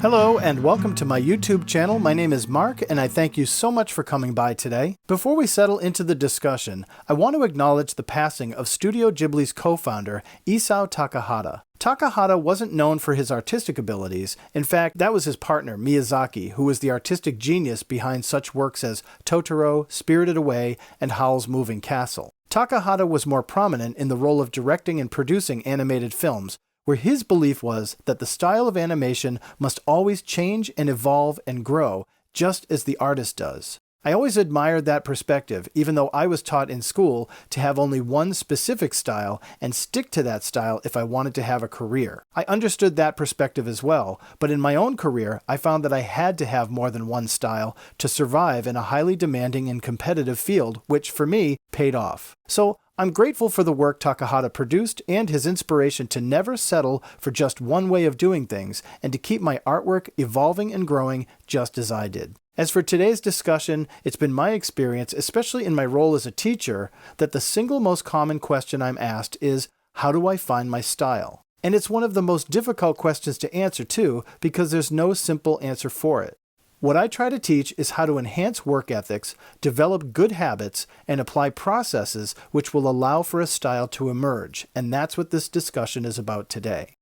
Hello and welcome to my YouTube channel. My name is Mark and I thank you so much for coming by today. Before we settle into the discussion, I want to acknowledge the passing of Studio Ghibli's co-founder, Isao Takahata. Takahata wasn't known for his artistic abilities. In fact, that was his partner, Miyazaki, who was the artistic genius behind such works as Totoro, Spirited Away, and Howl's Moving Castle. Takahata was more prominent in the role of directing and producing animated films, where his belief was that the style of animation must always change and evolve and grow, just as the artist does. I always admired that perspective, even though I was taught in school to have only one specific style and stick to that style if I wanted to have a career. I understood that perspective as well, but in my own career, I found that I had to have more than one style to survive in a highly demanding and competitive field, which for me paid off. So I'm grateful for the work Takahata produced and his inspiration to never settle for just one way of doing things and to keep my artwork evolving and growing just as I did. As for today's discussion, it's been my experience, especially in my role as a teacher, that the single most common question I'm asked is, how do I find my style? And it's one of the most difficult questions to answer too, because there's no simple answer for it. What I try to teach is how to enhance work ethics, develop good habits, and apply processes which will allow for a style to emerge, and that's what this discussion is about today.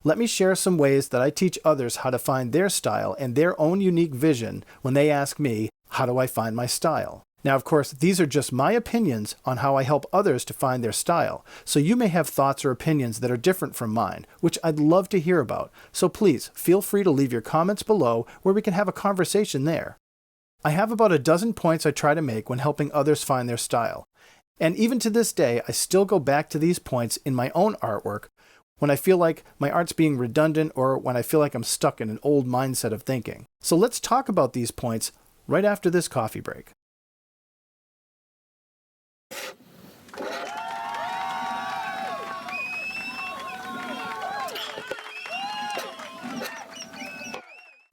Let me share some ways that I teach others how to find their style and their own unique vision when they ask me, how do I find my style? Now, of course, these are just my opinions on how I help others to find their style, so you may have thoughts or opinions that are different from mine, which I'd love to hear about, so please feel free to leave your comments below where we can have a conversation there. I have about a dozen points I try to make when helping others find their style, and even to this day, I still go back to these points in my own artwork when I feel like my art's being redundant or when I feel like I'm stuck in an old mindset of thinking. So let's talk about these points right after this coffee break.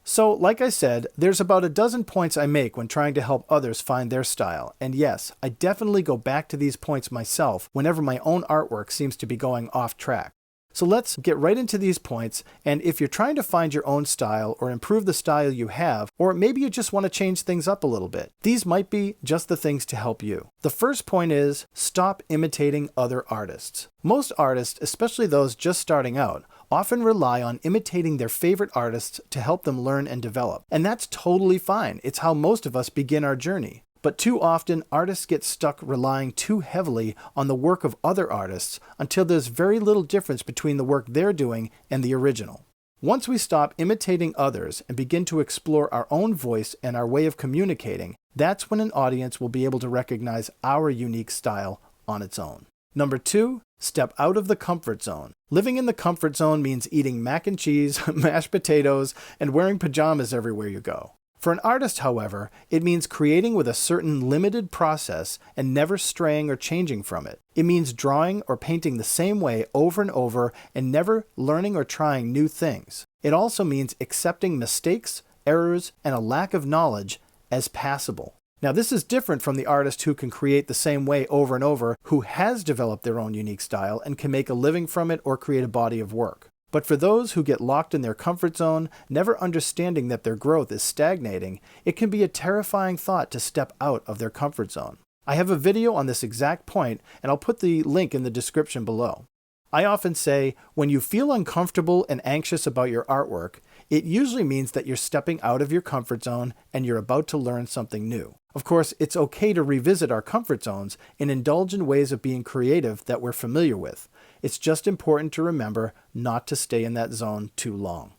So, like I said, there's about a dozen points I make when trying to help others find their style. And yes, I definitely go back to these points myself whenever my own artwork seems to be going off track. So let's get right into these points, and if you're trying to find your own style or improve the style you have, or maybe you just want to change things up a little bit, these might be just the things to help you. The first point is, stop imitating other artists. Most artists, especially those just starting out, often rely on imitating their favorite artists to help them learn and develop. And that's totally fine. It's how most of us begin our journey. But too often, artists get stuck relying too heavily on the work of other artists until there's very little difference between the work they're doing and the original. Once we stop imitating others and begin to explore our own voice and our way of communicating, that's when an audience will be able to recognize our unique style on its own. Number 2, step out of the comfort zone. Living in the comfort zone means eating mac and cheese, mashed potatoes, and wearing pajamas everywhere you go. For an artist, however, it means creating with a certain limited process and never straying or changing from it. It means drawing or painting the same way over and over and never learning or trying new things. It also means accepting mistakes, errors, and a lack of knowledge as passable. Now, this is different from the artist who can create the same way over and over, who has developed their own unique style and can make a living from it or create a body of work. But for those who get locked in their comfort zone, never understanding that their growth is stagnating, it can be a terrifying thought to step out of their comfort zone. I have a video on this exact point, and I'll put the link in the description below. I often say, when you feel uncomfortable and anxious about your artwork, it usually means that you're stepping out of your comfort zone and you're about to learn something new. Of course, it's okay to revisit our comfort zones and indulge in ways of being creative that we're familiar with. It's just important to remember not to stay in that zone too long.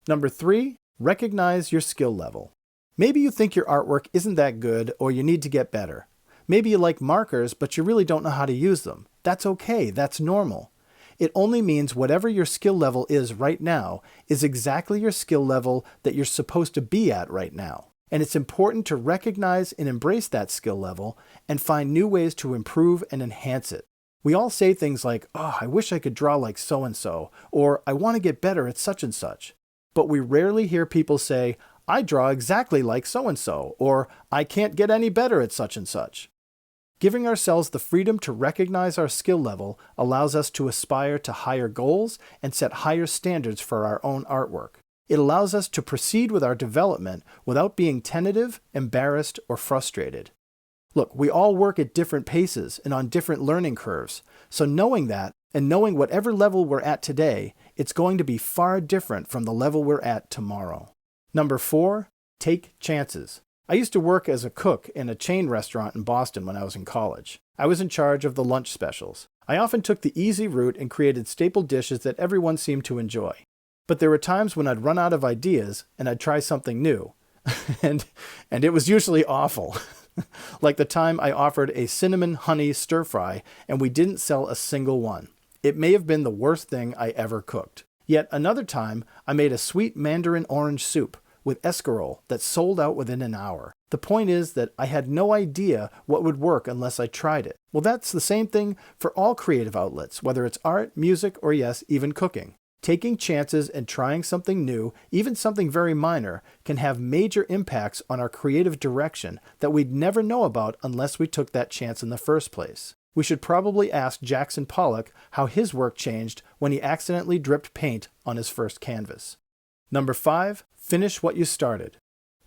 Number 3, recognize your skill level. Maybe you think your artwork isn't that good or you need to get better. Maybe you like markers, but you really don't know how to use them. That's okay, that's normal. It only means whatever your skill level is right now is exactly your skill level that you're supposed to be at right now. And it's important to recognize and embrace that skill level and find new ways to improve and enhance it. We all say things like, oh, I wish I could draw like so-and-so, or I want to get better at such and such. But we rarely hear people say, I draw exactly like so-and-so, or I can't get any better at such and such. Giving ourselves the freedom to recognize our skill level allows us to aspire to higher goals and set higher standards for our own artwork. It allows us to proceed with our development without being tentative, embarrassed, or frustrated. Look, we all work at different paces and on different learning curves, so knowing that, and knowing whatever level we're at today, it's going to be far different from the level we're at tomorrow. Number 4, take chances. I used to work as a cook in a chain restaurant in Boston when I was in college. I was in charge of the lunch specials. I often took the easy route and created staple dishes that everyone seemed to enjoy. But there were times when I'd run out of ideas and I'd try something new. and it was usually awful. Like the time I offered a cinnamon honey stir fry and we didn't sell a single one. It may have been the worst thing I ever cooked. Yet another time I made a sweet mandarin orange soup with escarole that sold out within an hour. The point is that I had no idea what would work unless I tried it. Well, that's the same thing for all creative outlets, whether it's art, music, or yes, even cooking. Taking chances and trying something new, even something very minor, can have major impacts on our creative direction that we'd never know about unless we took that chance in the first place. We should probably ask Jackson Pollock how his work changed when he accidentally dripped paint on his first canvas. Number 5, finish what you started.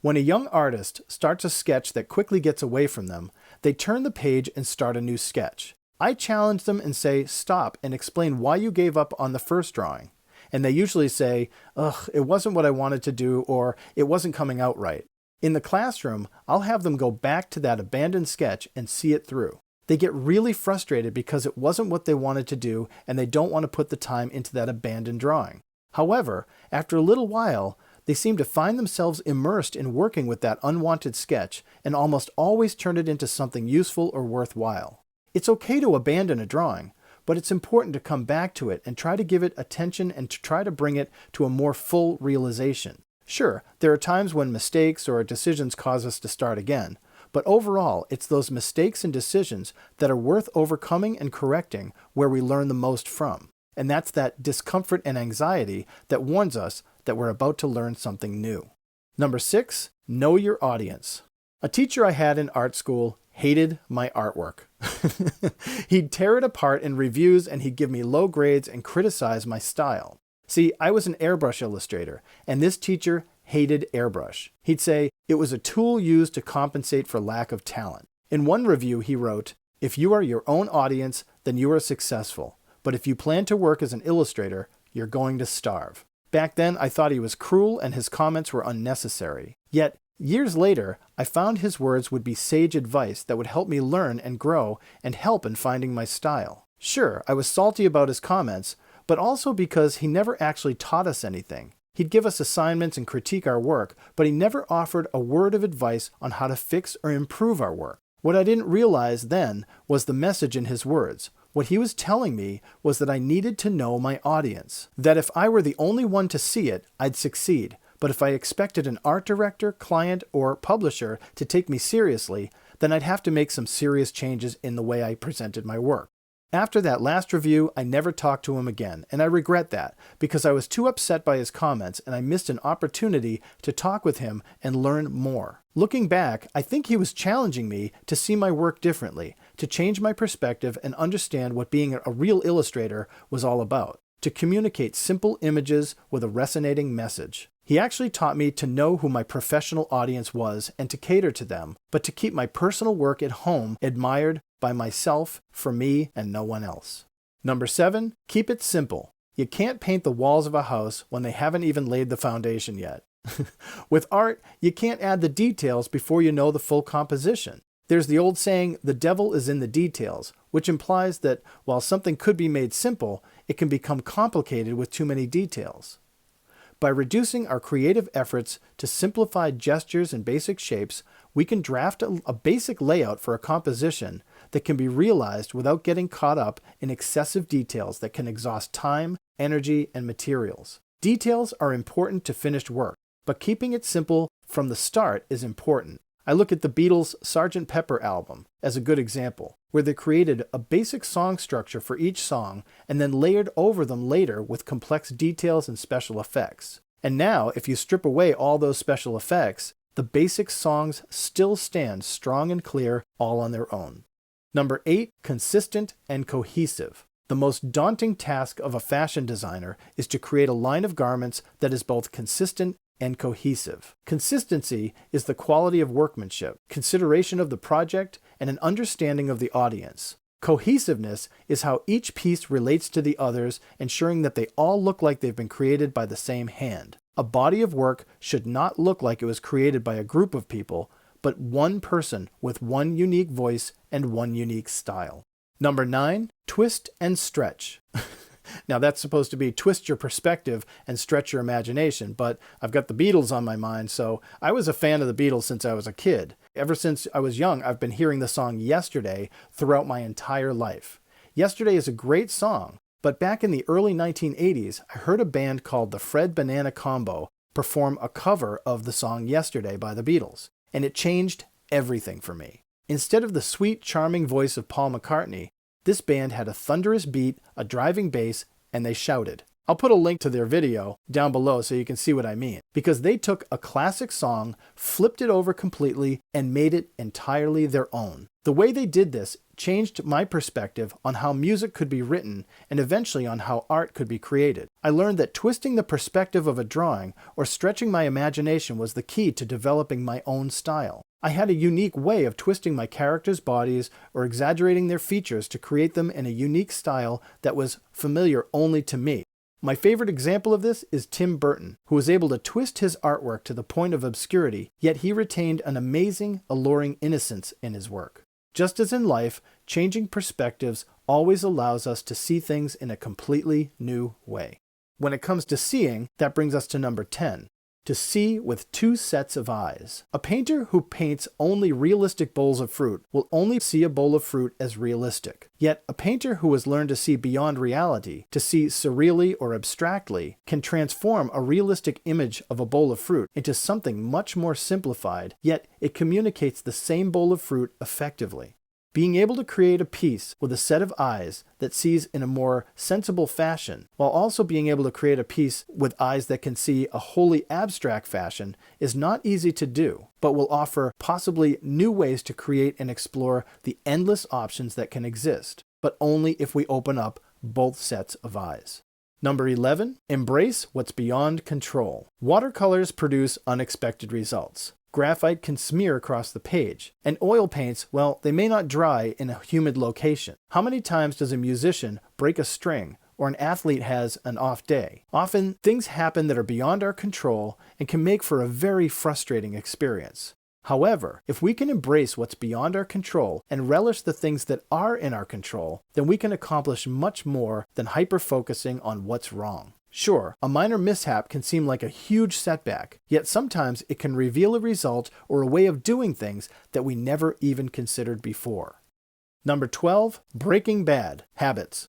When a young artist starts a sketch that quickly gets away from them, they turn the page and start a new sketch. I challenge them and say, stop and explain why you gave up on the first drawing. And they usually say, ugh, it wasn't what I wanted to do, or it wasn't coming out right. In the classroom, I'll have them go back to that abandoned sketch and see it through. They get really frustrated because it wasn't what they wanted to do and they don't want to put the time into that abandoned drawing. However, after a little while, they seem to find themselves immersed in working with that unwanted sketch and almost always turn it into something useful or worthwhile. It's okay to abandon a drawing, but it's important to come back to it and try to give it attention and to try to bring it to a more full realization. Sure, there are times when mistakes or decisions cause us to start again, but overall, it's those mistakes and decisions that are worth overcoming and correcting where we learn the most from. And that's that discomfort and anxiety that warns us that we're about to learn something new. Number 6, know your audience. A teacher I had in art school hated my artwork. He'd tear it apart in reviews and he'd give me low grades and criticize my style. See, I was an airbrush illustrator, and this teacher hated airbrush. He'd say it was a tool used to compensate for lack of talent. In one review he wrote, "If you are your own audience, then you are successful. But if you plan to work as an illustrator, you're going to starve." Back then, I thought he was cruel and his comments were unnecessary. Yet, years later, I found his words would be sage advice that would help me learn and grow and help in finding my style. Sure, I was salty about his comments, but also because he never actually taught us anything. He'd give us assignments and critique our work, but he never offered a word of advice on how to fix or improve our work. What I didn't realize then was the message in his words. What he was telling me was that I needed to know my audience. That if I were the only one to see it, I'd succeed. But if I expected an art director, client, or publisher to take me seriously, then I'd have to make some serious changes in the way I presented my work. After that last review, I never talked to him again, and I regret that, because I was too upset by his comments and I missed an opportunity to talk with him and learn more. Looking back, I think he was challenging me to see my work differently, to change my perspective and understand what being a real illustrator was all about, to communicate simple images with a resonating message. He actually taught me to know who my professional audience was and to cater to them, but to keep my personal work at home admired by myself, for me, and no one else. Number 7, keep it simple. You can't paint the walls of a house when they haven't even laid the foundation yet. With art, you can't add the details before you know the full composition. There's the old saying, the devil is in the details, which implies that while something could be made simple, it can become complicated with too many details. By reducing our creative efforts to simplified gestures and basic shapes, we can draft a basic layout for a composition that can be realized without getting caught up in excessive details that can exhaust time, energy, and materials. Details are important to finished work, but keeping it simple from the start is important. I look at the Beatles' Sgt. Pepper album as a good example, where they created a basic song structure for each song and then layered over them later with complex details and special effects. And now, if you strip away all those special effects, the basic songs still stand strong and clear all on their own. Number 8, consistent and cohesive. The most daunting task of a fashion designer is to create a line of garments that is both consistent and cohesive. Consistency is the quality of workmanship, consideration of the project, and an understanding of the audience. Cohesiveness is how each piece relates to the others, ensuring that they all look like they've been created by the same hand. A body of work should not look like it was created by a group of people, but one person with one unique voice and one unique style. Number 9, twist and stretch. Now that's supposed to be twist your perspective and stretch your imagination, but I've got the Beatles on my mind, so I was a fan of the Beatles since I was a kid. Ever since I was young, I've been hearing the song Yesterday throughout my entire life. Yesterday is a great song, but back in the early 1980s, I heard a band called the Fred Banana Combo perform a cover of the song Yesterday by the Beatles, and it changed everything for me. Instead of the sweet, charming voice of Paul McCartney, this band had a thunderous beat, a driving bass, and they shouted. I'll put a link to their video down below so you can see what I mean, because they took a classic song, flipped it over completely, and made it entirely their own. The way they did this changed my perspective on how music could be written and eventually on how art could be created. I learned that twisting the perspective of a drawing or stretching my imagination was the key to developing my own style. I had a unique way of twisting my characters' bodies or exaggerating their features to create them in a unique style that was familiar only to me. My favorite example of this is Tim Burton, who was able to twist his artwork to the point of obscurity, yet he retained an amazing, alluring innocence in his work. Just as in life, changing perspectives always allows us to see things in a completely new way. When it comes to seeing, that brings us to number 10. To see with two sets of eyes. A painter who paints only realistic bowls of fruit will only see a bowl of fruit as realistic. Yet a painter who has learned to see beyond reality, to see surreally or abstractly, can transform a realistic image of a bowl of fruit into something much more simplified, yet it communicates the same bowl of fruit effectively. Being able to create a piece with a set of eyes that sees in a more sensible fashion, while also being able to create a piece with eyes that can see a wholly abstract fashion is not easy to do, but will offer possibly new ways to create and explore the endless options that can exist, but only if we open up both sets of eyes. Number 11, embrace what's beyond control. Watercolors produce unexpected results. Graphite can smear across the page. And oil paints, well, they may not dry in a humid location. How many times does a musician break a string or an athlete has an off day? Often, things happen that are beyond our control and can make for a very frustrating experience. However, if we can embrace what's beyond our control and relish the things that are in our control, then we can accomplish much more than hyper-focusing on what's wrong. Sure, a minor mishap can seem like a huge setback, yet sometimes it can reveal a result or a way of doing things that we never even considered before. Number 12, breaking bad habits.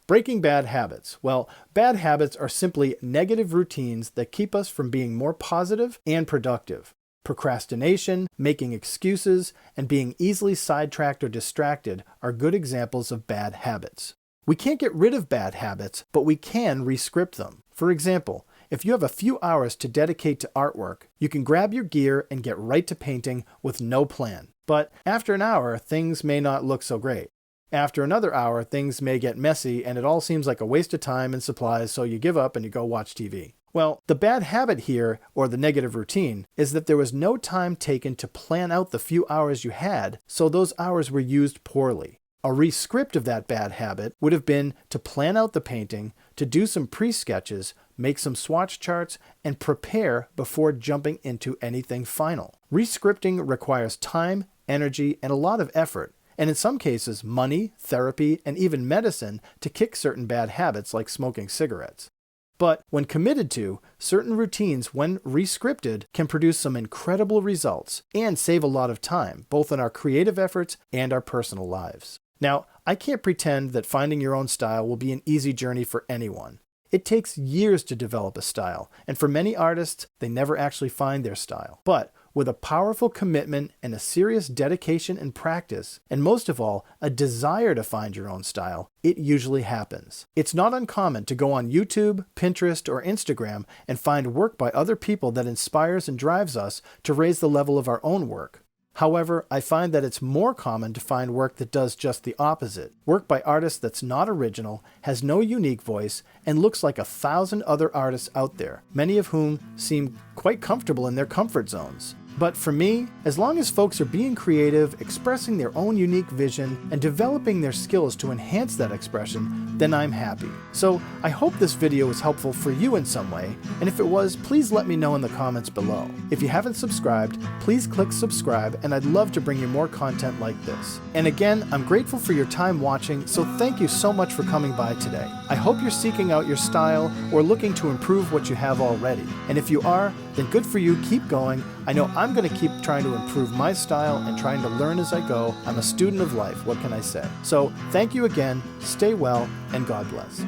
Breaking bad habits. Well, bad habits are simply negative routines that keep us from being more positive and productive. Procrastination, making excuses, and being easily sidetracked or distracted are good examples of bad habits. We can't get rid of bad habits, but we can re-script them. For example, if you have a few hours to dedicate to artwork, you can grab your gear and get right to painting with no plan. But after an hour, things may not look so great. After another hour, things may get messy and it all seems like a waste of time and supplies, so you give up and you go watch TV. Well, the bad habit here, or the negative routine, is that there was no time taken to plan out the few hours you had, so those hours were used poorly. A re-script of that bad habit would have been to plan out the painting, to do some pre-sketches, make some swatch charts, and prepare before jumping into anything final. Re-scripting requires time, energy, and a lot of effort, and in some cases money, therapy, and even medicine to kick certain bad habits like smoking cigarettes. But when committed to, certain routines, when re-scripted, can produce some incredible results and save a lot of time, both in our creative efforts and our personal lives. Now, I can't pretend that finding your own style will be an easy journey for anyone. It takes years to develop a style, and for many artists, they never actually find their style. But with a powerful commitment and a serious dedication and practice, and most of all, a desire to find your own style, it usually happens. It's not uncommon to go on YouTube, Pinterest, or Instagram and find work by other people that inspires and drives us to raise the level of our own work. However, I find that it's more common to find work that does just the opposite. Work by artists that's not original, has no unique voice, and looks like 1,000 other artists out there, many of whom seem quite comfortable in their comfort zones. But for me, as long as folks are being creative, expressing their own unique vision, and developing their skills to enhance that expression, then I'm happy. So I hope this video was helpful for you in some way, and if it was, please let me know in the comments below. If you haven't subscribed, please click subscribe, and I'd love to bring you more content like this. And again, I'm grateful for your time watching, so thank you so much for coming by today. I hope you're seeking out your style or looking to improve what you have already. And if you are, then good for you, keep going. I know I'm going to keep trying to improve my style and trying to learn as I go. I'm a student of life, what can I say? So thank you again, stay well, and God bless.